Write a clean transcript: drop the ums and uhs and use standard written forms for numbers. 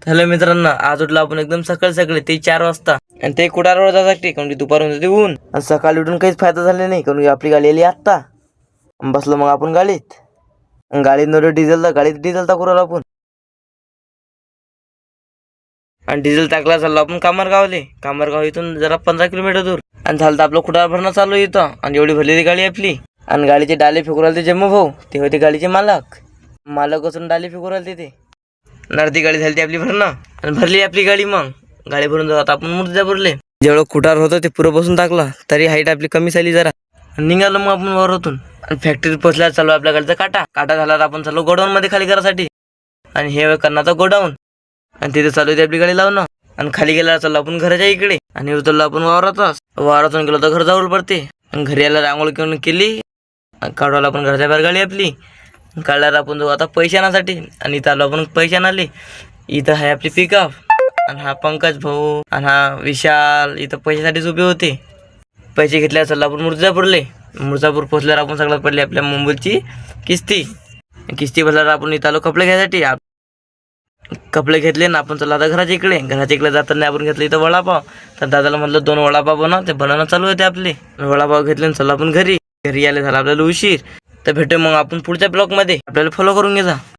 Hello मित्रांनो, आज उठलो आपण एकदम सकाळी सकाळी ते 4 वाजता. आणि ते कुडाळवर जाण्यासाठी, कारण की दुपारून होते ऊन. आणि सकाळी उठून काहीच फायदा झाला नाही, कारण की आपली गाडी आली आत्ता. बसलो मग आपण गाडीत. गाडीत नव्हतं डिझेल, गाडीत डिझेल टाकू राहिलो आपण. आणि डिझेल टाकला चाललो आपण कामरगावले. कामरगाव इथून जरा 15 किलोमीटर दूर. आणि झालं तर आपलं कुडाळ भरणं चालू इथं. आणि एवढी भरलेली गाडी आपली. आणि गाडीचे डाले फेकू राहिले ते जम्मू भाऊ, ते होते गाडीचे मालक असून डाले फेकू राहिले ते. अर्धी गाडी झाली ती आपली भरणं. आणि भरली आपली गाडी. मग गाडी भरून जात आपण मुर्जापूरले. जेवढं कुटार होतं ते पुरं बसून टाकला, तरी हाईट आपली कमी झाली जरा. निघालो मग आपण वावरातून. आणि फॅक्टरीत पोहोचल्यावर चालू आपल्या गाडीचा काटा झाला. आपण चालू गोडाऊन मध्ये खाली करासाठी. आणि हे करण्याचा गोडाऊन. आणि तिथे चालू होती आपली गाडी लावणं. आणि खाली गेल्यावर चाललो आपण घराच्या इकडे. आणि उतरलो आपण वावरातून गेलो तर घर जवळ पडते. आणि घरी यायला रांगोळी करून केली. काढवायला आपण घराच्या बाहेर गाडी आपली काढल्यावर आपण जाऊ आता पैसे आणण्यासाठी. आणि इथं आलो आपण पैसे आणाले. इथं आहे आपली पिकअप. आणि हा पंकज भाऊ आणि हा विशाल इथं पैशासाठीच उभे होते. पैसे घेतल्यावर चाललो आपण मुर्जापूर पोहोचल्यावर आपण सगळ्यात पडली आपल्या मुंबईची किस्ती भरल्यावर आपण इथं आलो कपडे घ्यायसाठी. कपडे घेतले ना आपण चाललो आता घराच्या इकडे जाताना आपण घेतलं इथं वडापाव. तर दादाला म्हटलं 2 वडापाव बनव, ते बनवणं चालू होते आपले. वडापाव घेतले चाललो आपण घरी यायला झाला आपल्याला उशीर. तर भेटू मग आपण पुढच्या ब्लॉग मध्ये. आपल्याला फॉलो करून घ्या.